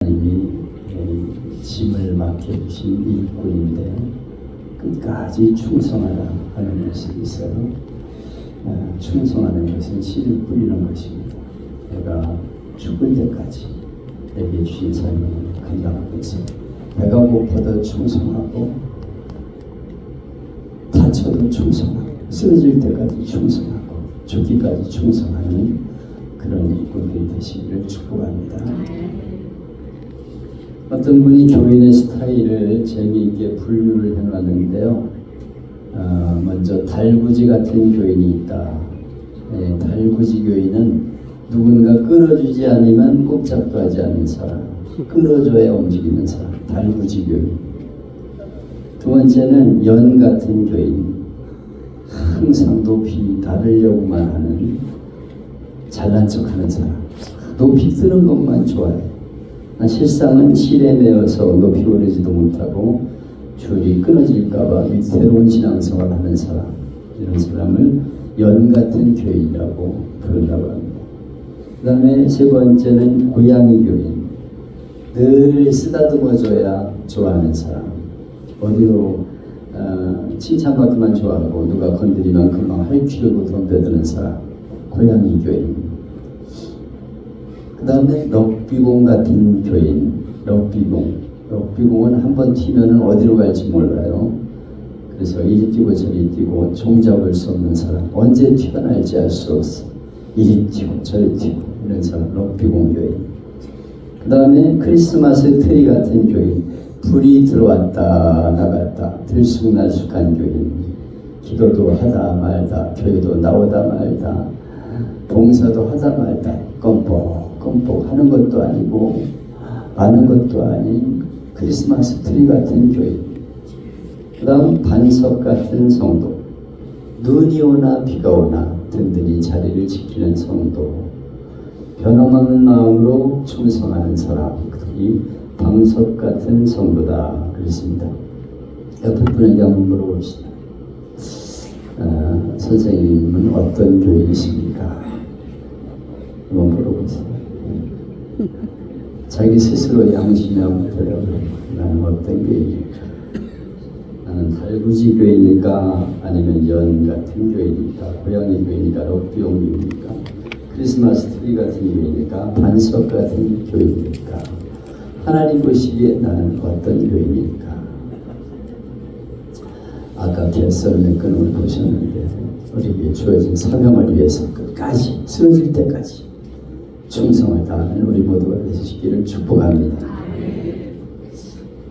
하나님이 짐을 맡겨주신 일꾼인데 끝까지 충성하라 하는 것이 있어요. 충성하는 것은 씨를 뿌리는 것입니다. 내가 죽을 때까지 내게 주신 삶을 감당하면서 배가 고파도 충성하고 다쳐도 충성하고 쓰러질 때까지 충성하고 죽기까지 충성하는 그런 일꾼들이 되시기를 축복합니다. 어떤 분이 교인의 스타일을 재미있게 분류를 해놨는데요. 먼저 달구지 같은 교인이 있다. 달구지 교인은 누군가 끌어주지 않으면 꼼짝도 하지 않는 사람, 끌어줘야 움직이는 사람, 달구지 교인. 두 번째는 연 같은 교인, 항상 높이 다르려고만 하는 잘난 척하는 사람, 높이 뜨는 것만 좋아해. 실상은 실에 매어서 높이 오르지도 못하고 줄이 끊어질까봐 위태로운 신앙생활을 하는 사람, 이런 사람을 연 같은 교인이라고 부른다고 합니다. 그 다음에 세 번째는 고양이 교인, 늘 쓰다듬어줘야 좋아하는 사람, 어디로 칭찬받기만 좋아하고 누가 건드리면 금방 할퀴고 덤벼드는 사람, 고양이 교인. 그 다음에 럭비공 같은 교인, 럭비공은 한번 튀면 어디로 갈지 몰라요. 그래서 이리 뛰고 저리 뛰고 종잡을 수 없는 사람, 언제 튀어나올지 알 수 없어. 이리 뛰고 저리 뛰고 이런 사람, 럭비공 교인. 그 다음에 크리스마스 트리 같은 교인, 불이 들어왔다 나갔다 들쑥날쑥한 교인, 기도도 하다 말다 교회도 나오다 말다 봉사도 하다 말다 껌뻑 하는 것도 아니고 많은 것도 아닌 크리스마스 트리 같은 교인. 그 다음 반석 같은 성도, 눈이 오나 비가 오나 든든히 자리를 지키는 성도, 변함없는 마음으로 충성하는 사람, 그들이 방석 같은 성도다 그랬습니다. 옆에 분에게 한번 물어봅시다. 선생님은 어떤 교인이십니까? 한번 물어보세요. 자기 스스로 양심에 한번 들어보세요. 나는 어떤 교인일까? 나는 달구지 교인일까? 아니면 연 같은 교인일까? 고양이 교인일까? 럭비용 교인일까? 크리스마스 트리 같은 교인일까? 반석 같은 교인일까? 하나님 보시기에 나는 어떤 교인일까? 아까 겟설의 끊임을 보셨는데 우리에게 주어진 사명을 위해서 끝까지 쓰러질 때까지 충성을 다하는 우리 모두가 되시기를 축복합니다.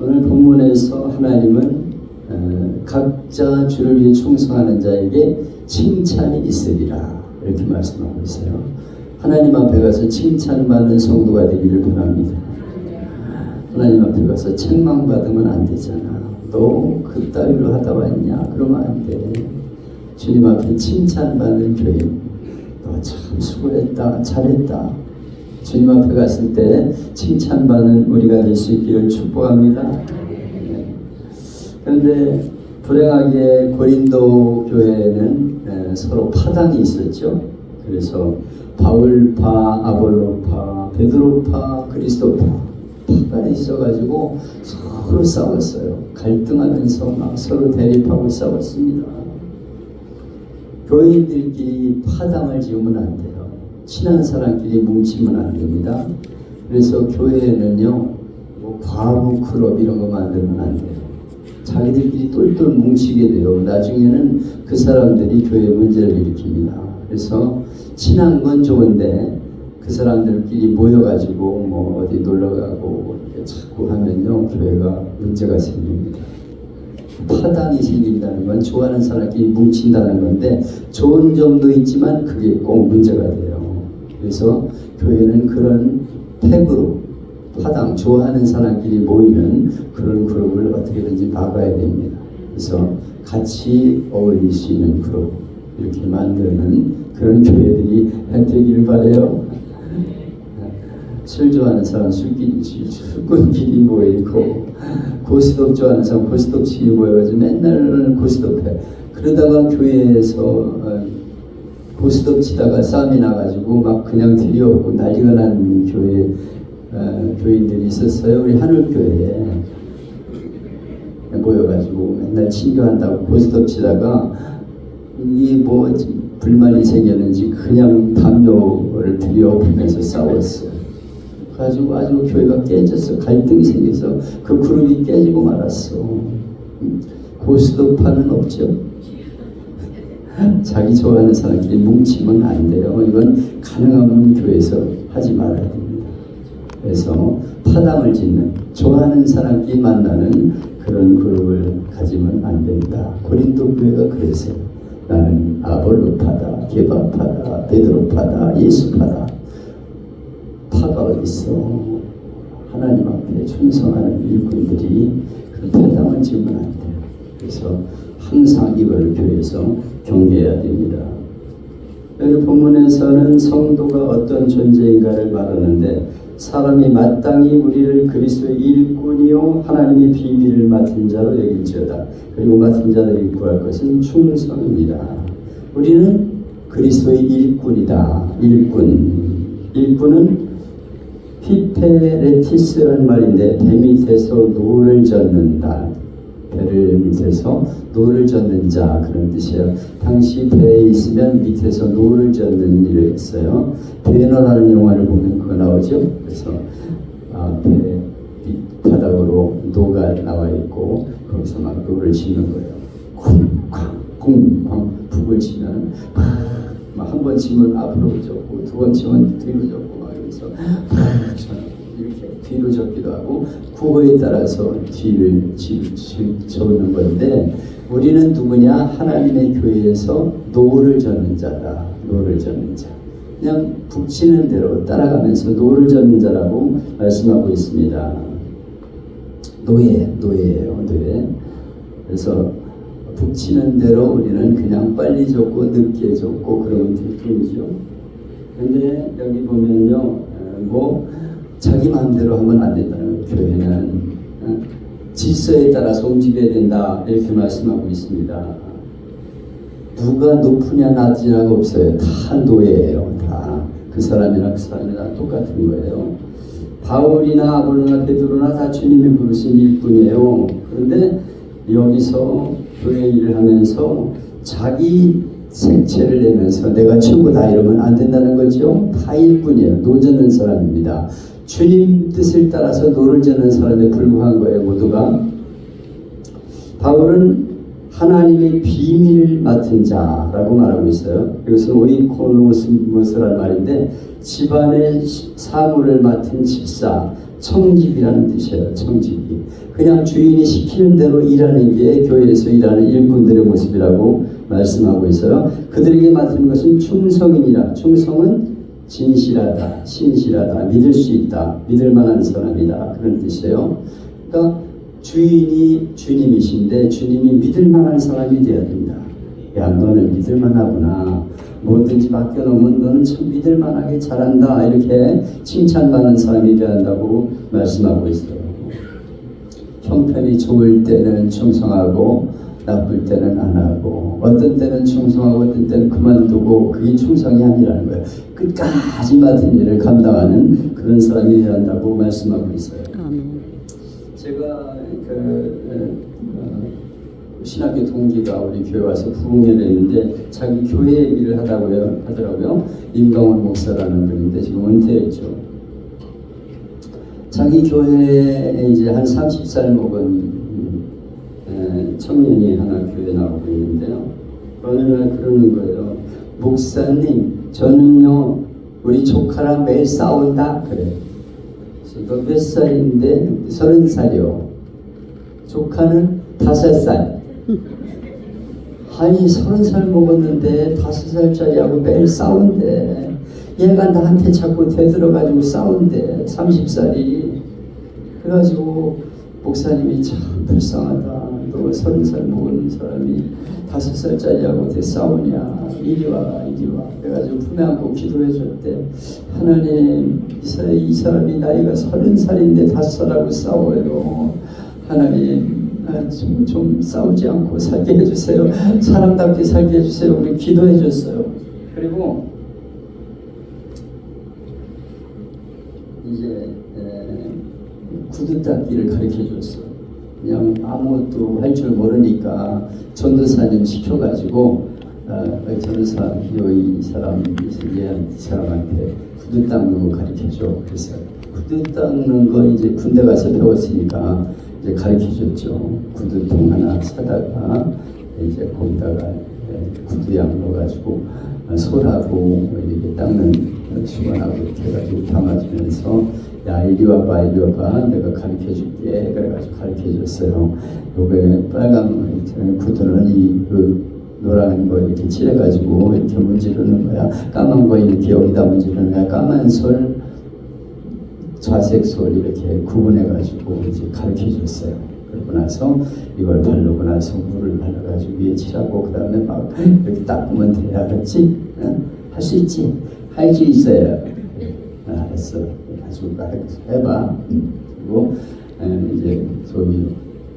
오늘 본문에서 하나님은 각자 주를 위해 충성하는 자에게 칭찬이 있으리라 이렇게 말씀하고 있어요. 하나님 앞에 가서 칭찬받는 성도가 되기를 바랍니다. 하나님 앞에 가서 책망받으면 안 되잖아. 너 그따위로 하다 왔냐? 그러면 안 돼. 주님 앞에 칭찬받는 교인, 너 참 수고했다, 잘했다. 주님 앞에 갔을 때 칭찬받는 우리가 될 수 있기를 축복합니다. 네. 그런데 불행하게 고린도 교회에는 서로 파당이 있었죠. 그래서 바울파, 아볼로파, 베드로파, 그리스도파 파가 있어가지고 서로 싸웠어요. 갈등하면서 막 서로 대립하고 싸웠습니다. 교인들끼리 파당을 지으면 안 돼요. 친한 사람끼리 뭉치면 안 됩니다. 그래서 교회에는요, 뭐 과부 클럽 이런 거 만들면 안 돼요. 자기들끼리 똘똘 뭉치게 돼요. 나중에는 그 사람들이 교회에 문제를 일으킵니다. 그래서 친한 건 좋은데 그 사람들끼리 모여가지고 뭐 어디 놀러가고 이렇게 자꾸 하면요, 교회가 문제가 생깁니다. 파당이 생긴다는 건 좋아하는 사람끼리 뭉친다는 건데 좋은 점도 있지만 그게 꼭 문제가 돼요. 그래서 교회는 그런 팩으로 파당, 좋아하는 사람끼리 모이는 그런 그룹을 어떻게든지 막아야 됩니다. 그래서 같이 어울릴 수 있는 그룹 이렇게 만드는 그런 교회들이 되기를 바라요. 술 좋아하는 사람 술꾼끼리 모이고 고스톱 좋아하는 사람 고스톱끼리 모여가지고 맨날 고스톱해. 그러다가 교회에서 고스톱 치다가 싸움이 나가지고 막 그냥 들이없고 난리가 난 교회 교인들이 있었어요. 우리 하늘교회에 모여가지고 맨날 친교한다고 고스톱 치다가 이 뭐 불만이 생겼는지 그냥 담요를 들여오면서 싸웠어요. 그래가지고 아주 교회가 깨졌어. 갈등이 생겨서 그 그룹이 깨지고 말았어. 고스톱파는 없죠. 자기 좋아하는 사람끼리 뭉치면 안 돼요. 이건 가능하면 교회에서 하지 말아야 됩니다. 그래서 파당을 짓는, 좋아하는 사람끼리 만나는 그런 그룹을 가지면 안 된다. 고린도 교회가 그랬어요. 나는 아볼로파다, 게바파다, 베드로파다, 예수파다. 파가 어디 있어? 하나님 앞에 충성하는 일꾼들이 그 파당을 지으면 안 돼요. 그래서 항상 이걸 교회에서 경계해야 됩니다. 여기 본문에서는 성도가 어떤 존재인가를 말하는데, 사람이 마땅히 우리를 그리스도의 일꾼이요 하나님의 비밀을 맡은 자로 여길지어다. 그리고 맡은 자들이 구할 것은 충성입니다. 우리는 그리스도의 일꾼이다. 일꾼은 피페레티스라는 말인데, 배 밑에서 노를 젓는다. 배를 밑에서 노를 젓는 자, 그런 뜻이에요. 당시 배에 있으면 밑에서 노를 젓는 일을 했어요. 배너라는 영화를 보면 그거 나오죠. 그래서 배 밑바닥으로 노가 나와 있고 거기서 막 노를 짓는 거예요. 쿵쾅 북을 치면 막 한 번 치면 앞으로 젓고 두 번 치면 뒤로 젓고 막 이러면서 이렇게 뒤로 젓기도 하고 구호에 따라서 뒤를 젓는 건데, 우리는 누구냐? 하나님의 교회에서 노를 젓는 자다. 노를 젓는 자. 그냥 북치는 대로 따라가면서 노를 젓는 자라고 말씀하고 있습니다. 노예예요. 노예. 그래서 북치는 대로 우리는 그냥 빨리 젓고 늦게 젓고 그러면 될 뿐이죠. 근데 여기 보면요, 자기 마음대로 하면 안 된다는 거예요. 교회는 질서에 따라서 움직여야 된다, 이렇게 말씀하고 있습니다. 누가 높으냐 낮으냐가 없어요. 다 노예예요. 다 그 사람이나 똑같은 거예요. 바울이나 아볼로나 베드로나 다 주님이 부르신 일뿐이에요. 그런데 여기서 교회 일을 하면서 자기 생체를 내면서 내가 최고다 이러면 안 된다는 거죠. 다 일뿐이에요. 노 젓는 사람입니다. 주님 뜻을 따라서 노를 젓는 사람에 불과한 거예요. 모두가. 바울은 하나님의 비밀을 맡은 자라고 말하고 있어요. 이것은 오이코노스라는 말인데, 집안의 사물을 맡은 집사, 청집이라는 뜻이에요. 청집이. 그냥 주인이 시키는 대로 일하는 게 교회에서 일하는 일꾼들의 모습이라고 말씀하고 있어요. 그들에게 맡은 것은 충성이니라. 충성은 진실하다, 신실하다, 믿을 수 있다, 믿을 만한 사람이다, 그런 뜻이에요. 그러니까 주인이 주님이신데 주님이 믿을 만한 사람이 되어야 된다. 야, 너는 믿을 만하구나. 뭐든지 맡겨놓으면 너는 참 믿을 만하게 잘한다. 이렇게 칭찬받는 사람이 되어야 한다고 말씀하고 있어요. 형편이 좋을 때는 충성하고 나쁠 때는 안 하고, 어떤 때는 충성하고 어떤 때는 그만두고, 그게 충성이 아니라는 거예요. 끝까지 맡은 일을 감당하는 그런 사람이 되어야 한다고 말씀하고 있어요. 제가 신학교 동기가 우리 교회 와서 부흥회를 했는데 자기 교회 얘기를 하더라고요. 임강원 목사라는 분인데 지금 은퇴했죠. 자기 교회에 이제 한 30살 먹은 청년이 하나 교회 나오고 있는데요. 어느 날 그러는 거예요. 목사님, 저는요 우리 조카랑 매일 싸운다 그래. 너 몇 살인데? 30살이요. 조카는 5살. 아니 30살 먹었는데 5살짜리하고 매일 싸운대. 얘가 나한테 자꾸 대들어가지고 싸운대. 30살이. 그래가지고 목사님이 참 불쌍하다. 너 30살 먹은 사람이 5살짜리하고 어떻게 싸우냐. 이리 와. 그래가지고 품에 안고 기도해줬대. 하나님, 이 사람이 나이가 30살인데 5살하고 싸워요. 하나님, 좀 싸우지 않고 살게 해주세요. 사람답게 살게 해주세요. 우리 기도해줬어요. 그리고 이제 구두 닦기를 가르쳐 줬어. 그냥 아무것도 할 줄 모르니까 전도사님 시켜가지고 전도사 이 사람한테 구두 닦는 거 가르쳐 줘. 그래서 구두 닦는 거 이제 군대 가서 배웠으니까 이제 가르쳐 줬죠. 구두통 하나 사다가 이제 거기다가 구두양 넣어가지고 솔하고 이렇게 닦는 수건하고 이렇게 해가지고 담아주면서 야 이리 와봐 이리 와봐 내가 가르쳐 줄게 그래가지고 가르쳐 줬어요. 요게 빨간 구두는 그 노란 거 이렇게 칠해가지고 이렇게 문지르는 거야. 까만 거 이렇게 여기다 문지르는 거야. 까만 솔 좌색 솔 이렇게 구분해가지고 이제 가르쳐 줬어요. 그러고 나서 이걸 바르고 나서 물을 발라가지고 위에 칠하고 그 다음에 막 이렇게 닦으면 돼. 알았지? 할 수 있지? 할 수 있어요. 알았어. 가지고 해봐. 그리고 이제 저기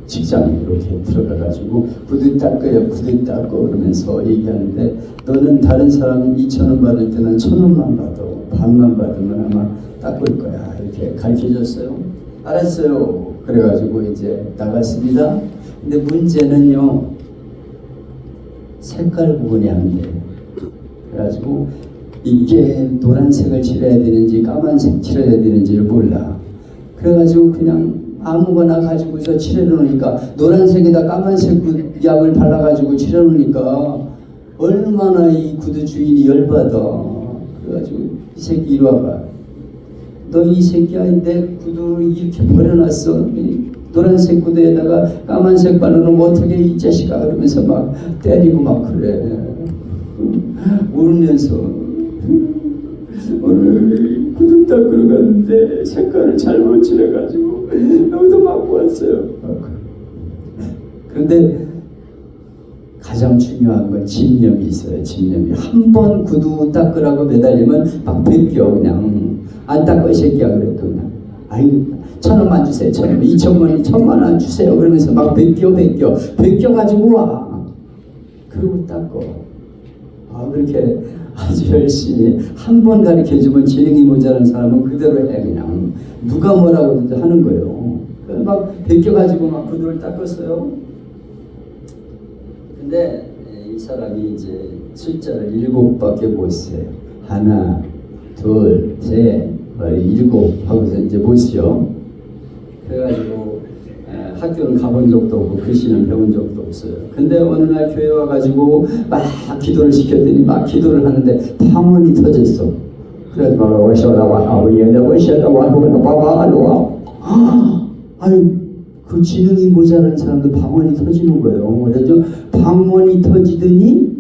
직장에 이렇게 들어가가지고 구두 닦아요. 구두 닦고 그러면서 얘기하는데 너는 다른 사람 2,000원 받을 때는 1,000원만 받아. 반만 받으면 아마 닦을 거야. 이렇게 가르쳐줬어요. 알았어요. 그래가지고 이제 나갔습니다. 근데 문제는요, 색깔 구분이 안 돼. 그래가지고 이게 노란색을 칠해야 되는지 까만색 칠해야 되는지를 몰라. 그래가지고 그냥 아무거나 가지고서 칠해놓으니까 노란색에다 까만색 약을 발라가지고 칠해놓으니까 얼마나 이 구두 주인이 열받아. 그래가지고 이 새끼 이리 와봐. 너 이 새끼야 내 구두 이렇게 버려놨어. 노란색 구두에다가 까만색 바르면 어떻게 이 자식아 그러면서 막 때리고 막 그래. 울면서 오늘 구두 닦으러 갔는데 색깔을 잘못 칠해가지고 여기도 맞고 왔어요. 그런데 가장 중요한 건 집념이 있어요. 집념이. 한 번 구두 닦으라고 매달리면 막 벗겨 그냥. 안 닦아 이 새끼야 그래도 그냥. 아이 1,000원만 주세요. 1,000원, 2,000원, 1,000만 원 주세요. 그러면서 막 벗겨가지고 와. 그리고 닦어. 그렇게 아주 열심히 한 번 가르쳐주면 지능이 모자란 사람은 그대로 해 그냥. 누가 뭐라고 하는 거예요. 막 벗겨가지고 막 구두를 닦았어요. 근데 이 사람이 이제 숫자를 7밖에 못 세요. 하나, 둘, 셋, 7 하고서 이제 못 쉬어. 그래가지고 학교는 가본 적도 없고 글씨는 배운 적도 없어요. 근데 어느 날 교회 와가지고 막 기도를 시켰더니 막 기도를 하는데 방언이 터졌어. 그래서 막 아니 그 지능이 모자란 사람도 방언이 터지는 거예요. 그래서 방언이 터지더니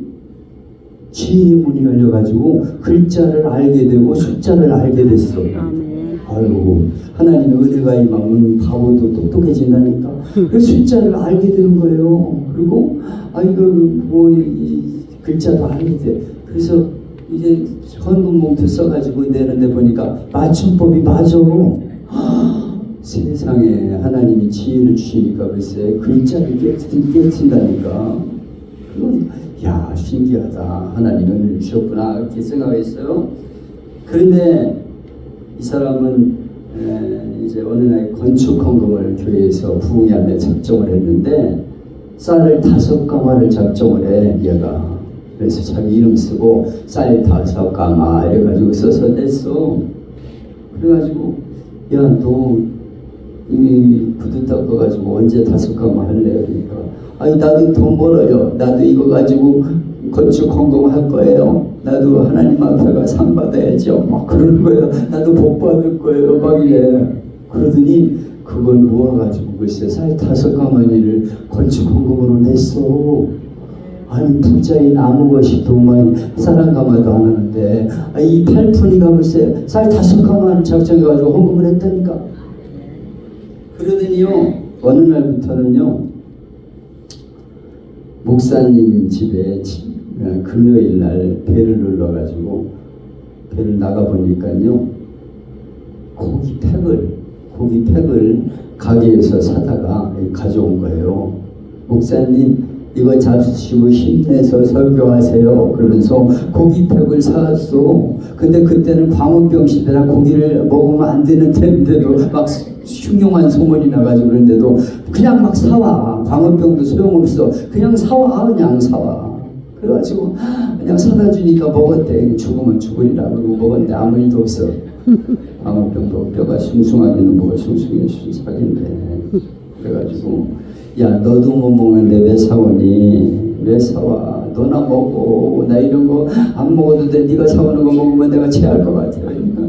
지혜의 문이 열려가지고 글자를 알게 되고 숫자를 알게 됐어. 아이고 하나님의 은혜가 임하면 바보도 똑똑해진다니까. 그 숫자를 알게 되는 거예요. 그리고 이 글자도 알게 돼. 그래서 이제 헌금봉투 써가지고 내는데 보니까 맞춤법이 맞아. 세상에 하나님이 지혜를 주시니까 글쎄 글자를 깨친다니까. 야 신기하다. 하나님은 은혜를 주셨구나 이렇게 생각했어요. 그런데 이 사람은 이제 어느 날 건축 헌금을 교회에서 부흥회한테 작정을 했는데 쌀을 5가마를 작정을 해 얘가. 그래서 자기 이름 쓰고 쌀 5가마 이래가지고 써서 냈어. 그래가지고 야 너 이미 구두 닦아가지고 언제 5가마 할래? 그러니까 아니 나도 돈 벌어요. 나도 이거 가지고 건축 헌금 할 거예요. 나도 하나님 앞에 가 상 받아야죠. 막 그러는 거예요. 나도 복 받을 거예요. 막 이래. 그러더니 그걸 모아가지고 글쎄 쌀 5가마니를 건축 헌금으로 냈어. 아니 부자인 아무 것이 도만 쌀 1가마도 안 하는데 이 팔푼이가 글쎄 쌀 5가마를 작정해가지고 헌금을 했다니까. 그러더니요 어느 날부터는요 목사님 집에 금요일 날 배를 눌러가지고 배를 나가보니까요 고기 팩을 가게에서 사다가 가져온 거예요. 목사님 이거 잡수시고 힘내서 설교하세요. 그러면서 고기팩을 사왔어. 근데 그때는 광우병 시대라 고기를 먹으면 안 되는 때인데도 막 흉흉한 소문이 나가지고 그런데도 그냥 막 사와. 광우병도 소용없어. 그냥 사와. 그냥 사와. 그래가지고 그냥 사다 주니까 먹었대. 죽으면 죽으리라 그러고 먹었는데 아무 일도 없어. 광우병도 뼈가 숭숭하기는 뭐가 숭숭해 순삭인데. 그래가지고 야 너도 못 먹는데 왜 사오니? 왜 사와? 너나 먹어. 나 이런 거 안 먹어도 돼. 네가 사오는 거 먹으면 내가 체할 것 같아. 그러니까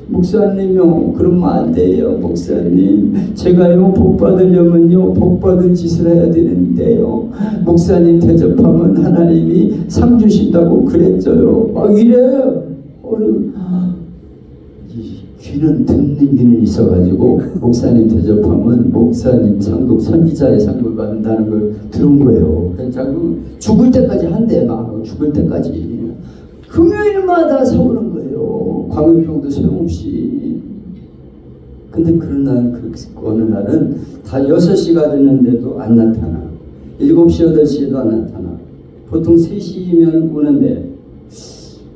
목사님요 그러면 안 돼요. 목사님 제가요 복 받으려면요 복 받을 짓을 해야 되는데요. 목사님 대접하면 하나님이 상 주신다고 그랬죠요. 막 이래. 귀는 듣는 귀는 있어가지고 목사님 대접하면 목사님 상급 선지자의 상급을 받는다는 걸 들은 거예요. 그래서 죽을 때까지 한대. 막 죽을 때까지 금요일마다 사오는 거예요. 광우병도 소용없이. 근데 그런 날 어느 날은 다 6시가 됐는데도 안 나타나. 7시 8시에도 안 나타나. 보통 3시면 오는데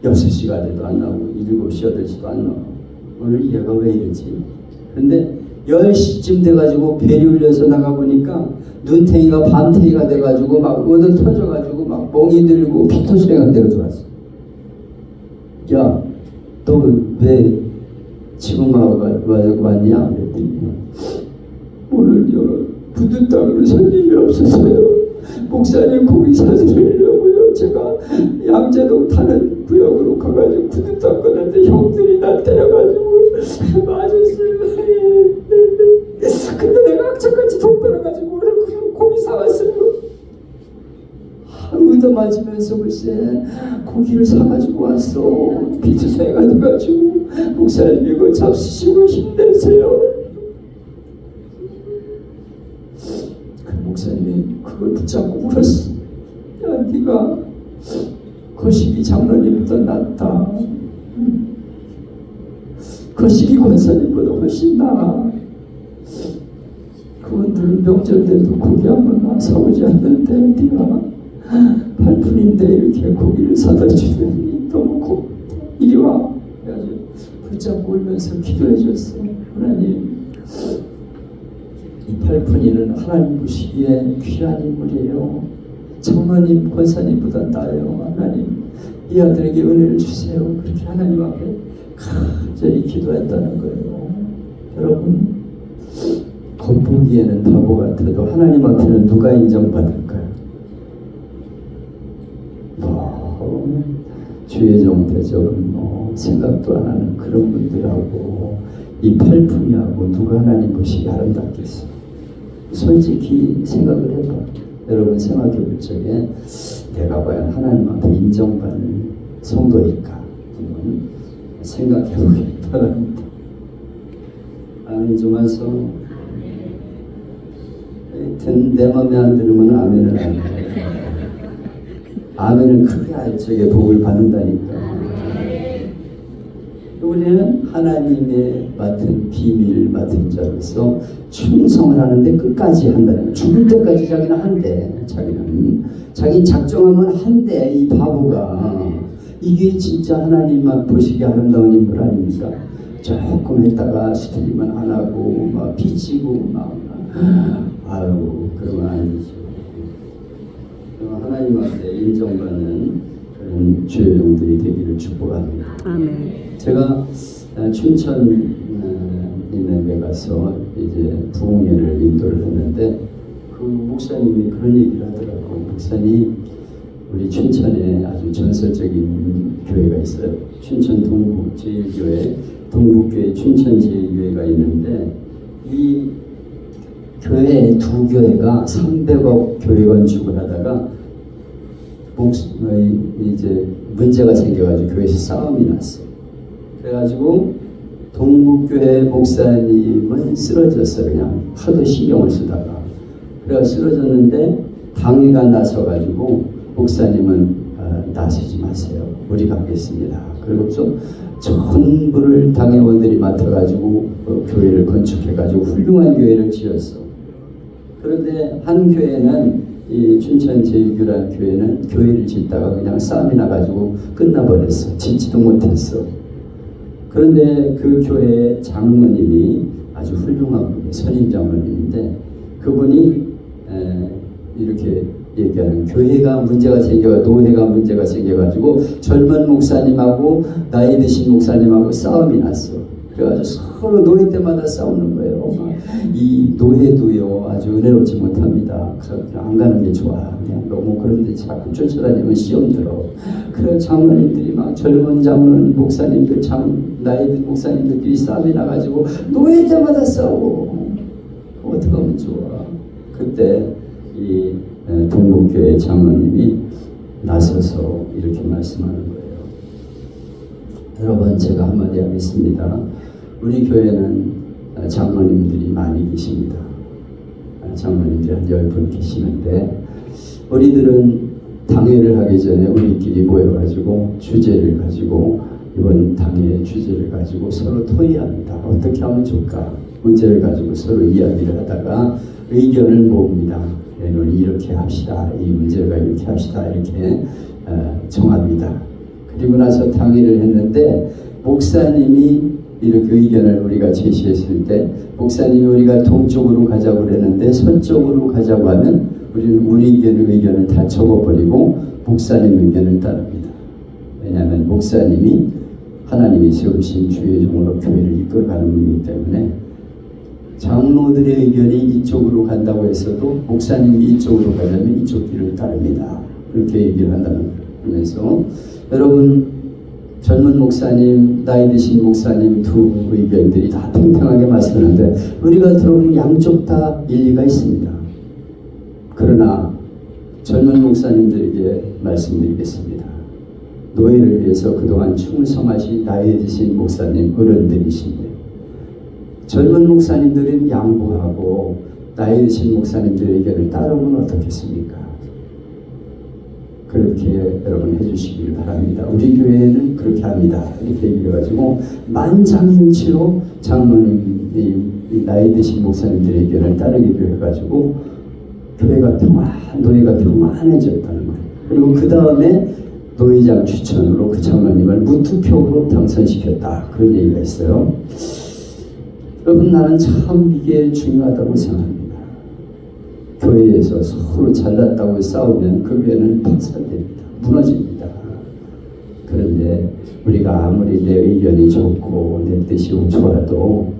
6시가 돼도 안 나오고 7시 8시도 안 나오고 오늘 얘가 왜 이러지? 근데 10시쯤 돼가지고 벨이 울려서 나가보니까 눈탱이가 밤탱이가 돼가지고 막 얻어 터져가지고 막 멍이 들고 피토스레가 데려 들어왔어. 야, 너 왜 지금 왔냐? 그랬더니 오늘요 부두 땅으로 손님이 없어서요. 목사님 고기 사드리려고요. 제가 양재동 타는 구역으로 가가지고 구두 닦았는데 형들이 나 때려가지고 맞았어요. 근데 내가 악착같이 돈 벌어가지고 고기 사왔어요. 의도 맞으면서 글쎄 고기를 사가지고 왔어. 피투소에가 돼가지고 목사님 이거 잡수시고 힘내세요. 그 목사님이 그걸 붙잡고 울었어. 야 네가 거시기 장로님보다 낫다. 거시기 권사님보다 훨씬 나아. 그분들은 명절 때도 고기 한번 사오지 않는데 네가 8푼인데 이렇게 고기를 사다 주더니 너무 고맙다. 이리 와. 그래가지고 붙잡고 울면서 기도해 줬어. 하나님 이 8푼이는 하나님 보시기에 귀한 인물이에요. 장로님 권사님보다 나아요. 하나님 이 아들에게 은혜를 주세요. 그렇게 하나님 앞에 간절히 기도했다는 거예요. 여러분 겉보기에는 바보 같아도 하나님 앞에는 누가 인정받을까요? 주의 종 대접은 생각도 안 하는 그런 분들하고 이 8푼이하고 누가 하나님 보시기 아름답겠어? 솔직히 생각을 해봐. 여러분 생각해 볼 적에 내가 과연 하나님 앞에 인정받는 성도일까? 한번 생각해 보기 바랍니다. 아멘 좀 하소. 하여튼 내 맘에 안 들으면 아멘을 안 해. 아멘을 크게 알적에 복을 받는다니까. 우리는 하나님의 맡은 비밀을 맡은 자로서 충성을 하는데 끝까지 한다는 거예요. 죽을 때까지 자기는 한대. 자기 작정하면 한대. 이 바보가 이게 진짜 하나님만 보시기 아름다운 인물 아닙니까? 조금 했다가 시들리면 안 하고 막 삐지고 막 아유 그러면 아니죠. 하나님 앞에 인정받는 그런 주의 종들이 되기를 축복합니다. 아멘. 제가 춘천 있는 데 가서 이제 부흥회를 인도를 했는데 그 목사님이 그런 얘기를 하더라고요. 목사님 우리 춘천에 아주 전설적인 교회가 있어요. 춘천 동부 제1교회 동북교회 춘천 제1교회가 있는데 이 교회 두 교회가 300억 교회 건축을 하다가 이제 문제가 생겨가지고 교회에서 싸움이 났어. 그래가지고 동북교회 목사님은 쓰러졌어요. 그냥 하도 신경을 쓰다가. 그래가 쓰러졌는데 당회가 나서가지고 목사님은 나서지 마세요. 우리가 하겠습니다. 그리고 좀 전부를 당회원들이 맡아가지고 교회를 건축해가지고 훌륭한 교회를 지었어. 그런데 한 교회는 이 춘천 제1교라는 교회는 교회를 짓다가 그냥 싸움이 나가지고 끝나버렸어. 짓지도 못했어. 그런데 그 교회 장로님이 아주 훌륭한 분이에요. 선임 장로님인데 그분이 이렇게 얘기하는, 교회가 문제가 생겨, 노회가 문제가 생겨가지고 젊은 목사님하고 나이 드신 목사님하고 싸움이 났어. 그래가지고 서로 노회 때마다 싸우는 거예요. 이 노회도요 아주 은혜롭지 못합니다. 안 가는 게 좋아. 그냥 너무 그런데 자꾸 쫓아다니면 시험 들어. 그래 장로님들이 막 젊은 장로님 목사님들 나이 든 목사님들끼리 싸움이 나가지고 노회 때마다 싸우고 어떻게 하면 좋아. 그때 이 동북교회 장로님이 나서서 이렇게 말씀하는 거예요. 여러분, 제가 한마디 하겠습니다. 우리 교회는 장로님들이 많이 계십니다. 장로님들이 한 10분 계시는데 우리들은 당회를 하기 전에 우리끼리 모여가지고 주제를 가지고 이번 당회 주제를 가지고 서로 토의합니다. 어떻게 하면 좋을까? 문제를 가지고 서로 이야기를 하다가 의견을 모읍니다. 오늘 이렇게 합시다. 이 문제가 이렇게 합시다. 이렇게 정합니다. 그리고 나서 당의를 했는데 목사님이 이렇게 의견을 우리가 제시했을 때 목사님이 우리가 동쪽으로 가자고 그랬는데 서쪽으로 가자고 하면 우리는 우리 의견을 다 적어버리고 목사님 의견을 따릅니다. 왜냐하면 목사님이 하나님이 세우신 주의 종으로 교회를 이끌어가는 분이기 때문에 장로들의 의견이 이쪽으로 간다고 했어도 목사님이 이쪽으로 가려면 이쪽 길을 따릅니다. 그렇게 얘기를 한다는 거예요. 그래서 여러분, 젊은 목사님, 나이 드신 목사님 두 의견들이 다 평평하게 말씀하는데 우리가 들어보면 양쪽 다 일리가 있습니다. 그러나 젊은 목사님들에게 말씀드리겠습니다. 노예를 위해서 그동안 충성하신 나이 드신 목사님 어른들이신데 젊은 목사님들은 양보하고 나이 드신 목사님들의 의견을 따르면 어떻겠습니까? 그렇게 여러분 해주시길 바랍니다. 우리 교회는 그렇게 합니다. 이렇게 얘기해가지고 만장일치로 장로님, 나이 드신 목사님들의 의견을 따르기로 해가지고 교회가 노예가 평안해졌다는 거예요. 그리고 그 다음에 노회장 추천으로 그 장로님을 무투표로 당선시켰다. 그런 얘기가 있어요. 여러분, 나는 참 이게 중요하다고 생각합니다. 교회에서 서로 잘났다고 싸우면 그 교회는 박살됩니다. 무너집니다. 그런데 우리가 아무리 내 의견이 좋고 내 뜻이 좋아도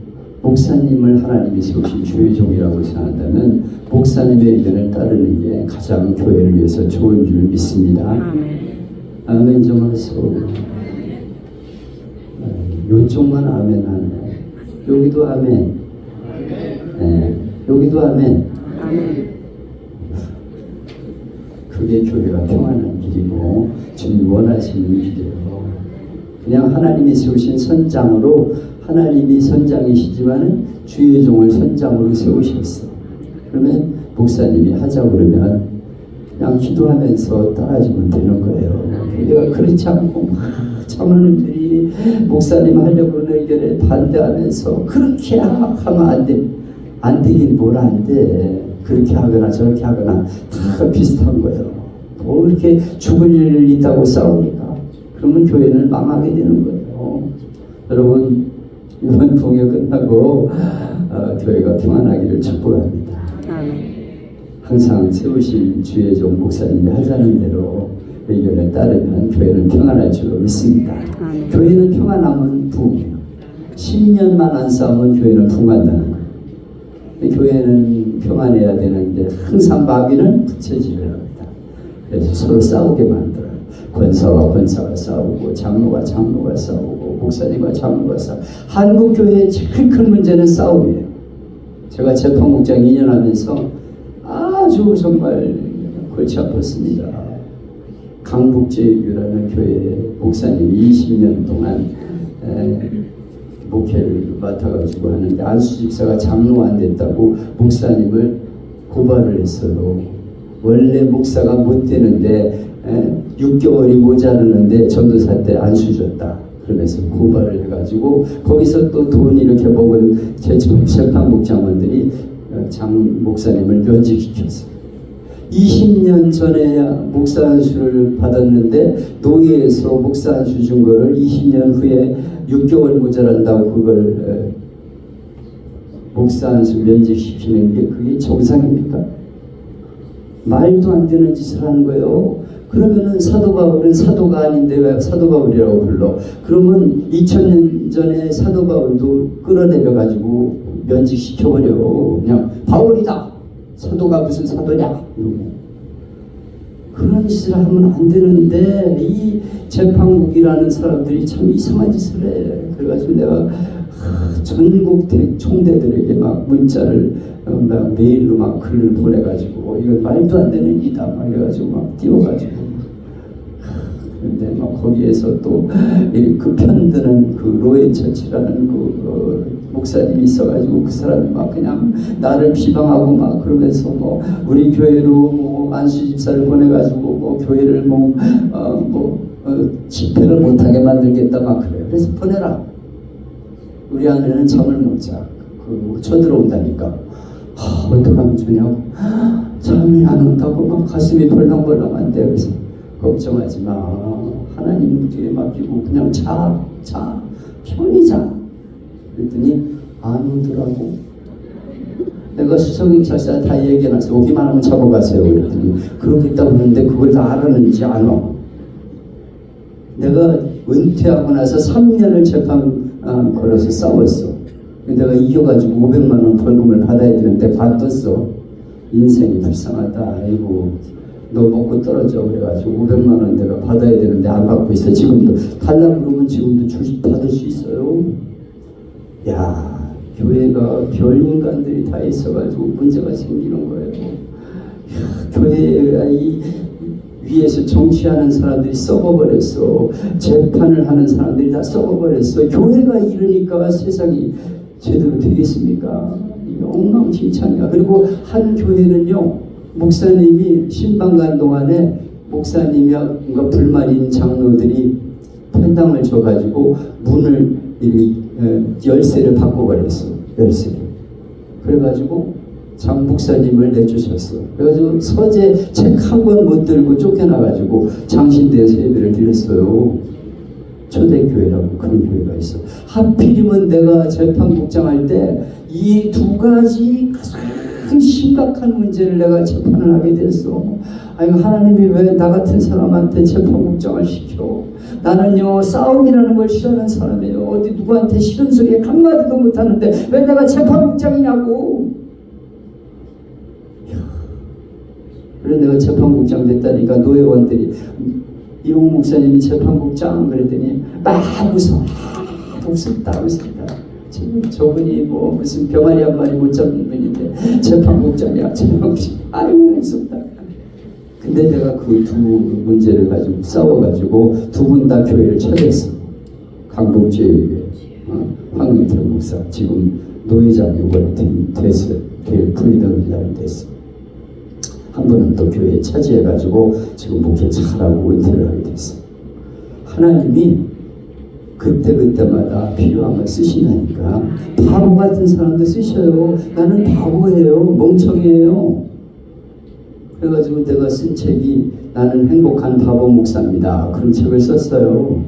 목사님을 하나님이 세우신 주의 종이라고 생각한다면 목사님의 의견을 따르는 게 가장 교회를 위해서 좋은 줄 믿습니다. 아멘 좀 하세요. 요쪽만 아멘 하네. 여기도 아멘. 네, 여기도 아멘. 그게 교회가 평안한 길이고 주님 원하시는 길이에요. 그냥 하나님이 세우신 선장으로, 하나님이 선장이시지만은 주의 종을 선장으로 세우셨어. 그러면 목사님이 하자고 그러면 그냥 기도하면서 따라주면 되는 거예요. 교회가 그렇지 않고 장로님들이 목사님 하려고 하는 의견에 반대하면서 그렇게 하면 안 되긴 뭘 안 돼. 그렇게 하거나 저렇게 하거나 다 비슷한 거예요. 뭐 이렇게 죽을 일 있다고 싸우니까. 그러면 교회는 망하게 되는 거예요. 여러분, 이번 봉회 끝나고 교회가 평안하기를 축복합니다. 항상 세우신 주의 종 목사님이 하자는 대로 의견을 따르면 교회는 평안할 줄로 믿습니다. 교회는 평안하면 부흥해요. 10년만 안 싸우면 교회는 부흥한다는 거예요. 교회는 평안해야 되는데 항상 마귀는 부채질을 합니다. 그래서 서로 싸우게 만들어요. 권사와 권사가 싸우고 장로가 싸우고 목사님과 장로가 싸우고. 한국 교회의 제일 큰 문제는 싸움이에요. 제가 재판국장 2년 하면서 아주 정말 골치 아팠습니다. 강북제일교라는 교회 목사님이 20년 동안 목회를 맡아가지고 하는데 안수 집사가 장로 안 됐다고 목사님을 고발을 했어요. 원래 목사가 못 되는데 6개월이 모자르는데 전도사 때 안수 줬다. 그러면서 고발을 해가지고 거기서 또 돈 이렇게 먹은 재판국 장관들이 장 목사님을 면직시켰어요. 20년 전에 목사 안수를 받았는데 노예에서 목사 안수 준 거를 20년 후에 6개월 모자란다고 그걸 목사 안수 면직시키는 게 그게 정상입니까? 말도 안 되는 짓을 하는 거예요. 그러면은 사도 바울은 사도가 아닌데 왜 사도 바울이라고 불러? 그러면 2000년 전에 사도 바울도 끌어내려 가지고 면직시켜버려. 그냥 바울이다. 사도가 무슨 사도냐? 이러고. 그런 짓을 하면 안 되는데 이 재판국이라는 사람들이 참 이상한 짓을 해. 그래가지고 내가 전국 총대들에게 막 문자를 막 메일로 막 글을 보내가지고 이거 말도 안 되는 일이다 막 이래가지고 막 띄워가지고 근데 막 거기에서 또 그 편드는 그 로에 처치라는 그 목사님이 있어가지고 그 사람이 막 그냥 나를 비방하고 막 그러면서 뭐 우리 교회로 뭐 안수 집사를 보내가지고 뭐 교회를 집회를 못하게 만들겠다 막 그래요. 그래서 보내라. 우리 아내는 잠을 못 자. 쳐들어온다니까. 어떡하면 좋냐고. 잠이 안 온다고 막 가슴이 벌렁벌렁한데 그래서 걱정하지 마. 하나님 뒤에 맡기고 그냥 자. 편히 자. 그랬더니 안 오더라고. 내가 수석인 철사 다 얘기해놨어. 오기만 하면 자고 가세요. 그랬더니 그러겠다고 했는데 그걸 다 알았는지 안 와. 내가 은퇴하고 나서 3년을 재판 걸어서 싸웠어. 내가 이겨가지고 500만 원 벌금을 받아야 되는데 받았어. 인생이 불쌍하다. 아이고 너 먹고 떨어져. 그래가지고 500만 원 내가 받아야 되는데 안 받고 있어. 지금도 달라고 그러면 지금도 받을 수 있어요. 야, 교회가 별 인간들이 다 있어가지고 문제가 생기는 거예요. 야, 교회가 이 위에서 정치하는 사람들이 썩어버렸어. 재판을 하는 사람들이 다 썩어버렸어. 교회가 이러니까 세상이 제대로 되겠습니까? 이게 엉망진창이야. 그리고 한 교회는요, 목사님이 신방간 동안에 목사님과 불만인 장로들이 편당을 줘가지고 문을 열쇠를 바꿔버렸어. 열쇠를. 그래가지고 장 목사님을 내주셨어. 그래가지고 서재 책 한 권 못 들고 쫓겨나가지고 장신대에서 예배를 드렸어요. 초대교회라고 그런 교회가 있어. 하필이면 내가 재판국장 할 때 이 두 가지 가장 심각한 문제를 내가 재판을 하게 됐어. 아니 하나님이 왜 나 같은 사람한테 재판국장을 시켜? 나는요 싸움이라는 걸 싫어하는 사람이에요. 어디 누구한테 싫은 소리에 한마디도 못하는데 왜 내가 재판국장이냐고. 그래서 내가 재판국장 됐다니까 노회원들이 이용 목사님이 재판국장 그랬더니 막 웃어. 웃었다. 저분이 뭐 무슨 병아리 한 마리 못 잡는 분인데 재판국장이야. 아이고 웃었다. 근데 내가 그 두 문제를 가지고 싸워가지고 두 분 다 교회를 찾았어. 강북제일교회 황민태 목사 지금 노회장이 이번에 됐어요. 교회 프리덤이장이 됐어. 한 분은 또 교회에 차지해가지고 지금 목회 잘하고 은퇴를 하게 됐어. 하나님이 그때마다 필요한 걸 쓰신다니까. 바보 같은 사람도 쓰셔요. 나는 바보예요. 멍청이에요. 그래가지고 내가 쓴 책이 나는 행복한 바보 목사입니다. 그런 책을 썼어요.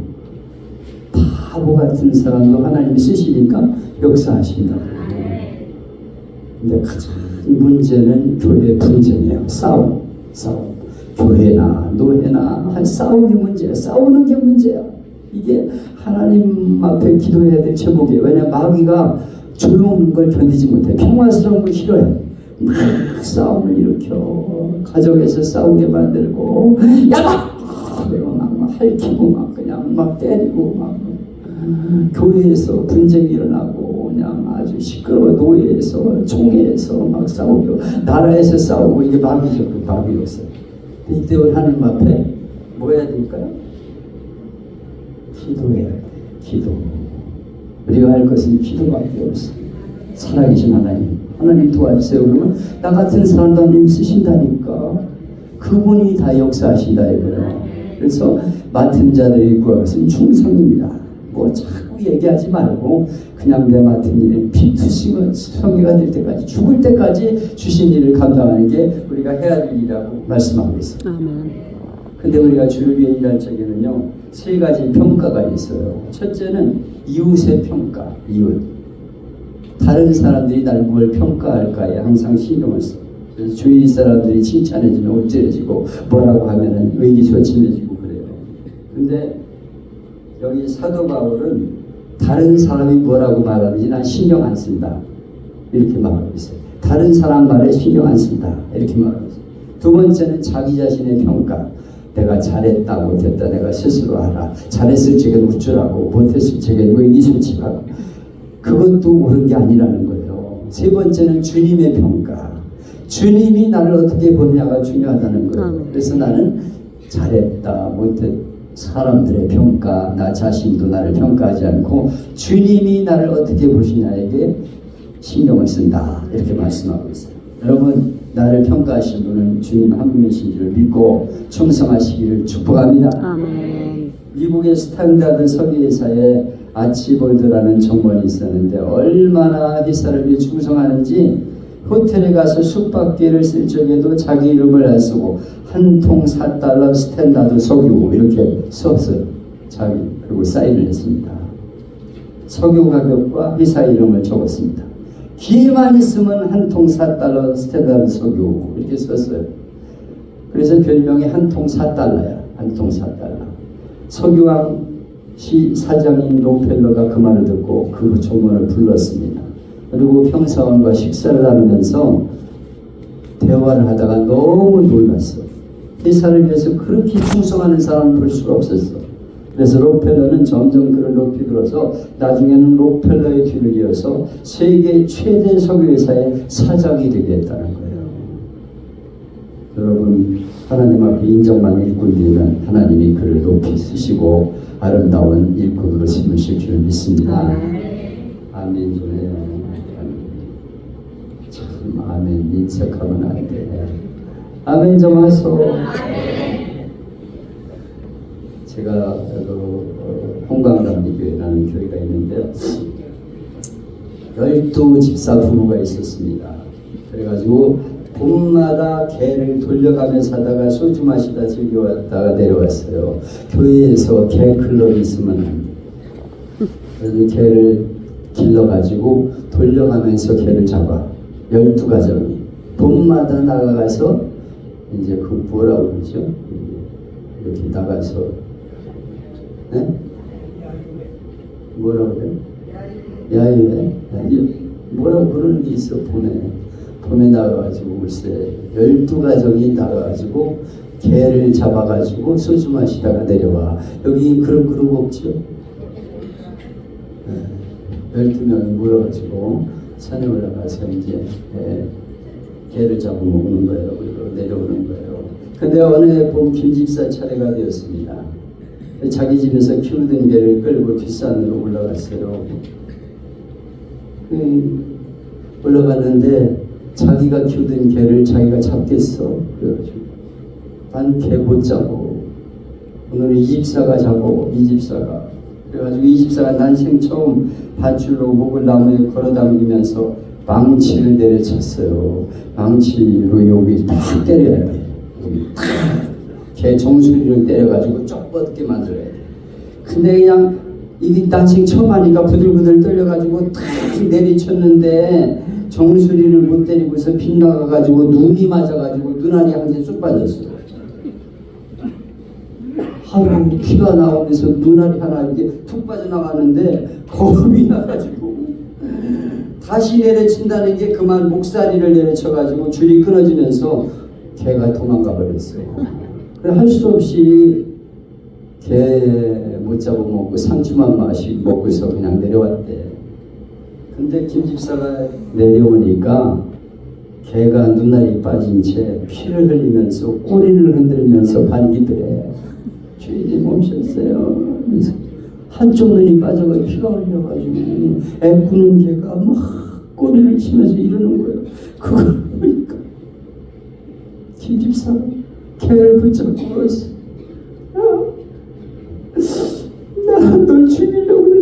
바보 같은 사람도 하나님이 쓰시니까 역사하신다. 근데 가장 문제는 교회 분쟁이에요. 싸움. 교회나 노회나 한 싸움이 문제야. 싸우는 게 문제야. 이게 하나님 앞에 기도해야 될 제목이에요. 왜냐하면 마귀가 조용한 걸 견디지 못해. 평화스러운 걸 싫어해. 막 싸움을 일으켜. 가정에서 싸우게 만들고 야막! 막 핥히고 막 그냥 막 때리고 막 교회에서 분쟁이 일어나고 그냥 아주 시끄러워. 노예에서 총회에서 막 싸우고 나라에서 싸우고 이게 마귀죠. 그 마귀로서. 이때 하나님 앞에 뭐 해야 될까요? 기도해야 돼. 기도. 우리가 할 것은 기도밖에 없어. 살아계신 하나님 도와주세요. 그러면 나 같은 사람도 하나님 쓰신다니까. 그분이 다 역사하신다 이거예요. 그래서 맡은 자들이 구할 것은 충성입니다. 참고 자꾸 얘기하지 말고 그냥 내 맡은 일 피투시면 성의가 될 때까지 죽을 때까지 주신 일을 감당하는 게 우리가 해야 할 일이라고 말씀하고 있어요. 아멘. 근데 우리가 주를 위해 일할 적에는요, 세 가지 평가가 있어요. 첫째는 이웃의 평가, 이웃. 다른 사람들이 날 뭘 평가할까에 항상 신경을 써요. 그래서 주위 사람들이 칭찬해주면 엎드려지고 뭐라고 하면은 의기소침해지고 그래요. 근데 여기 사도 바울은 다른 사람이 뭐라고 말하는지 난 신경 안 쓴다. 이렇게 말하고 있어요. 다른 사람 말에 신경 안 쓴다. 이렇게 말하고 있어요. 두 번째는 자기 자신의 평가. 내가 잘했다 못했다 내가 스스로 알아. 잘했을 적엔 우쭐하고 못했을 적엔 의기소침하고 그것도 옳은 게 아니라는 거예요. 세 번째는 주님의 평가. 주님이 나를 어떻게 보느냐가 중요하다는 거예요. 그래서 나는 잘했다 못했다 사람들의 평가 나 자신도 나를 평가하지 않고 주님이 나를 어떻게 보시냐에게 신경을 쓴다. 이렇게 말씀하고 있어요. 여러분 나를 평가하신 분은 주님 한 분이신 줄 믿고 충성하시기를 축복합니다. 아멘. 미국의 스탠다드 석유회사에 아치볼드라는 정원이 있었는데 얼마나 회사를 위해 충성하는지 호텔에 가서 숙박비를 쓸 적에도 자기 이름을 안 쓰고 한 통 4달러 스탠다드 석유 이렇게 썼어요. 자기 그리고 사인을 했습니다. 석유 가격과 회사 이름을 적었습니다. 기회만 있으면 한 통 4달러 스탠다드 석유 이렇게 썼어요. 그래서 별명이 한 통 4달러야. 한 통 4달러. 석유왕 시 사장인 록펠러가 그 말을 듣고 그 정원을 불렀습니다. 그리고 평사원과 식사를 하면서 대화를 하다가 너무 놀랐어. 회사를 위해서 그렇게 충성하는 사람을 볼 수가 없었어. 그래서 록펠러는 점점 그를 높이 들어서 나중에는 록펠러의 뒤를 이어서 세계 최대 석유회사의 사장이 되게 했다는 거예요. 여러분 하나님 앞에 인정만 일꾼 되면 하나님이 그를 높이 쓰시고 아름다운 일꾼으로 심으실 줄 믿습니다. 아멘 좀 해요. 참 아멘 인색하면 안 돼. 아멘 좀 하소. 제가 홍강남리교회라는 교회가 있는데요. 12집사 부부가 있었습니다. 그래가지고 봄마다 개를 돌려가면서 하다가 소주 마시다 즐겨왔다가 내려왔어요. 교회에서 개 클럽이 있으면 안 돼. 그래서 개를 길러가지고 돌려가면서 개를 잡아. 12가정이 봄마다 나가서 이제 그 뭐라고 그러죠? 이렇게 나가서 네? 뭐라고 그래? 야유회? 뭐라고 그러는 게 있어. 봄에 나가가지고 글쎄 12가정이 나가가지고 개를 잡아가지고 소주 마시다가 내려와. 여기 그런 그룹 없죠? 네. 12명이 모여가지고 산에 올라가서 이제 개를 잡아먹는 거예요. 그리고 내려오는 거예요. 근데 어느 해 봄 김집사 차례가 되었습니다. 자기 집에서 키우던 개를 끌고 뒷산으로 올라갔어요. 올라갔는데 자기가 키우던 개를 자기가 잡겠어. 그래가지고 난 개 못 잡고 오늘은 이 집사가 잡고 이 집사가 그래가지고 이 집사가 난생 처음 밧줄로 목을 나무에 걸어당기면서 망치를 내려쳤어요. 망치로 여기 탁 때려야 돼. 여기 탁. 개 정수리를 때려가지고 쩍뻗게 만들어야 돼. 근데 그냥 이게 난생 처음 하니까 부들부들 떨려가지고 탁 내리쳤는데 정수리를 못 때리고서 빗나가가지고 눈이 맞아가지고 눈알이 한 개 쑥 빠졌어요. 하루 피가 나오면서 눈알이 하나 이렇게 툭 빠져나가는데 겁이 나가지고 다시 내려친다는 게 그만 목사리를 내려쳐가지고 줄이 끊어지면서 개가 도망가 버렸어요. 그래 할 수 없이 개 못 잡아먹고 상추만 마시고 먹고서 그냥 내려왔대. 근데 김집사가 내려오니까 개가 눈알이 빠진 채 피를 흘리면서 꼬리를 흔들면서 반기더래. 주인님 오셨어요. 그래서 한쪽 눈이 빠져가 피가 흘려가지고 애꾸는 개가 막 꼬리를 치면서 이러는 거예요. 그걸 보니까 김집사가 개를 붙잡고 그랬어. 나 널 죽이려고 그래.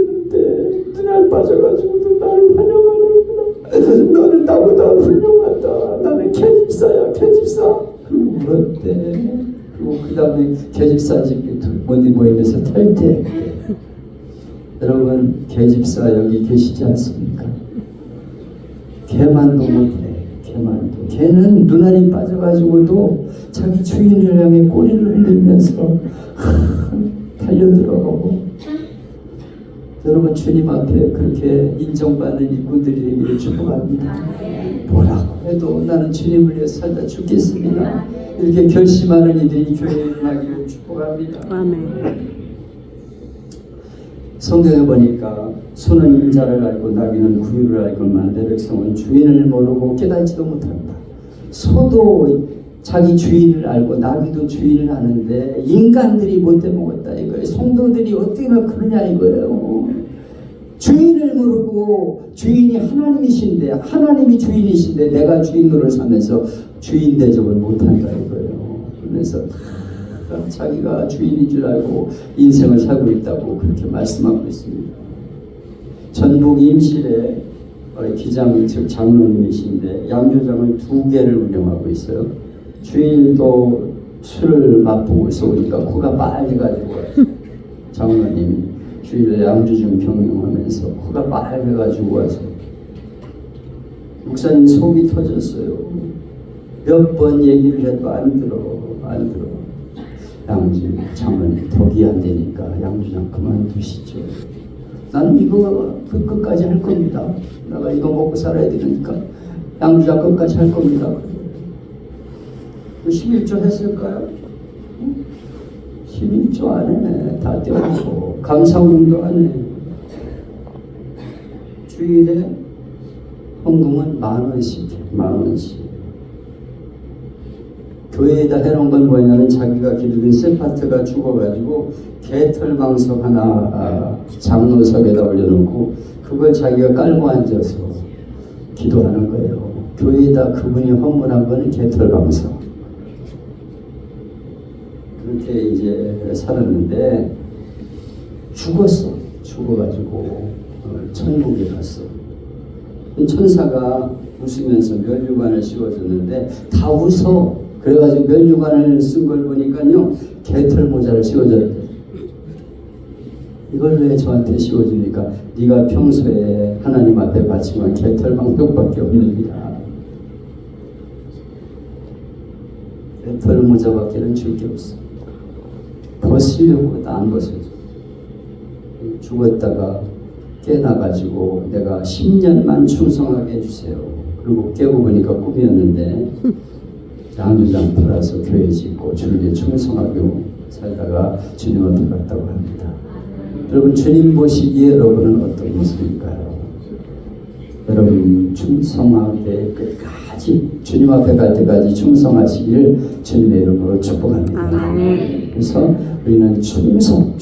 계집사. 그리고 울었대. 그리고 그 다음에 계집사 집 어디 모임에서 탈퇴. 여러분, 계집사 여기 계시지 않습니까? 개만도 못해. 개만도. 개는 눈알이 빠져가지고도 자기 주인을 향해 꼬리를 흔들면서 달려들어가고. 여러분, 주님 앞에 그렇게 인정받는 이꾼들이 되기를 축복합니다. 뭐라고 해도 나는 주님을 위해 살다 죽겠습니다. 이렇게 결심하는 이들이 교회에 일어나기를 축복합니다. 아멘. 성경에 보니까 소는 인자를 알고 나귀는 구유를 알고만 내 백성은 주인을 모르고 깨닫지도 못한다. 소도 자기 주인을 알고 나귀도 주인을 아는데 인간들이 못돼 먹었다 이거예요. 성도들이 어떻게 그러냐 이거예요. 주인을 모르고 주인이 하나님이신데 하나님이 주인이신데 내가 주인 노릇을 하면서 주인 대접을 못한다 이거예요. 그래서 자기가 주인인 줄 알고 인생을 살고 있다고 그렇게 말씀하고 있습니다. 전북 임실에 기장 즉 장로님이신데 양조장을 2개를 운영하고 있어요. 주일도 술을 맛보고서 오니까 코가 빨개가지고 장로님이 주일에 양조장 경영하면서 코가 빨개가지고 와서 목사님 속이 터졌어요. 몇 번 얘기를 해도 안 들어. 양주 장로님 덕이 안 되니까 양주장 그만두시죠. 나는 이거 끝까지 할 겁니다. 내가 이거 먹고 살아야 되니까 양주장 끝까지 할 겁니다. 11조 했을까요? 11조 안 해. 다 떼어놓고 감사운동도 안 해. 주일에 헌금은 10,000원씩 해. 10,000원씩. 교회에다 해놓은 건 뭐냐면 자기가 기르던 세파트가 죽어가지고 개털방석 하나 장로석에다 올려놓고 그걸 자기가 깔고 앉아서 기도하는 거예요. 교회에다 그분이 헌문한 거는 개털방석. 그렇게 이제 살았는데 죽었어. 죽어가지고 천국에 갔어. 천사가 웃으면서 면류관을 씌워줬는데 다 웃어. 그래가지고 면류관을 쓴 걸 보니까요 개털 모자를 씌워줬대. 이걸 왜 저한테 씌워주니까 네가 평소에 하나님 앞에 바치면 개털 방법밖에 없느니라. 개털 모자밖에는 줄 게 없어. 벗으려고 안 벗어줘. 죽었다가 깨나가지고 내가 10년만 충성하게 해주세요. 그리고 깨고 보니까 꿈이었는데 양주장 팔아서 교회 짓고 주님에 충성하게 살다가 주님 앞에 갔다고 합니다. 여러분, 주님 보시기에 여러분은 어떤 모습일까요? 여러분 충성하게 끝까지 주님 앞에 갈 때까지 충성하시기를 주님의 이름으로 축복합니다. 그래서 우리는 충성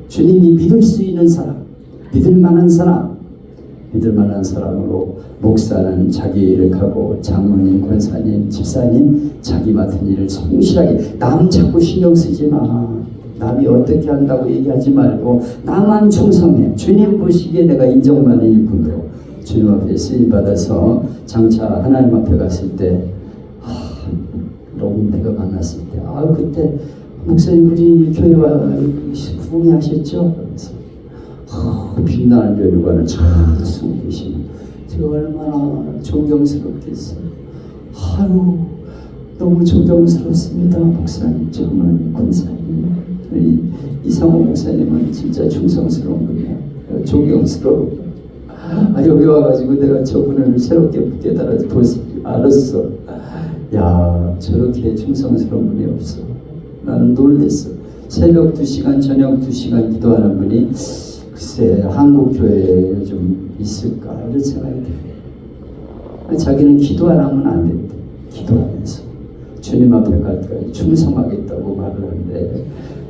주님이 믿을 수 있는 사람, 믿을 만한 사람으로 목사는 자기 일을 하고 장로님, 권사님, 집사님 자기 맡은 일을 성실하게. 남 자꾸 신경 쓰지 마. 남이 어떻게 한다고 얘기하지 말고 나만 충성해. 주님 보시기에 내가 인정받는 일꾼으로 주님 앞에 쓰임받아서 장차 하나님 앞에 갔을 때 너무 내가 만났을 때 그때 목사님 우리 교회와 구봉하셨죠? 그래서 빛나는 면류관을 잘 쓰고 계시는 제가 얼마나 존경스럽겠어요. 너무 존경스럽습니다. 목사님, 장로님, 권사님. 이상호 목사님은 진짜 충성스러운 분이야. 존경스러워. 여기 와가지고 내가 저분을 새롭게 깨달아서 알았어. 야, 저렇게 충성스러운 분이 없어. 나는 놀랬어. 새벽 2시간, 저녁 2시간 기도하는 분이 글쎄 한국교회에 좀 있을까 이런 생각이 들어요. 자기는 기도 안 하면 안 된대. 기도하면서 주님 앞에 갈 때까지 충성하겠다고 말을 하는데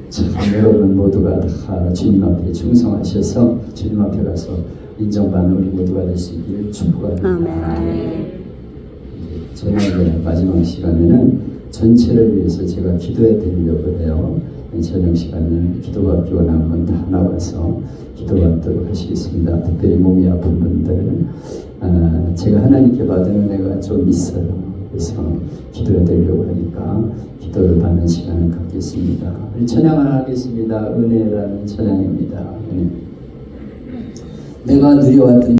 참 여러분 모두가 다 주님 앞에 충성하셔서 주님 앞에 가서 인정받는 우리 모두가 될 수 있기를 축복합니다. 저녁에 마지막 시간에는 전체를 위해서 제가 기도해 드리려고 해요. 저녁 시간을 기도받기 원하는 건 다 나와서 기도받도록 하시겠습니다. 특별히 몸이 아픈 분들 제가 하나님께 받은 은혜가 좀 있어요. 그래서 기도해 드리려고 하니까 기도를 받는 시간을 갖겠습니다. 우리 찬양을 하겠습니다. 은혜라는 찬양입니다. 은혜. 내가 누려왔던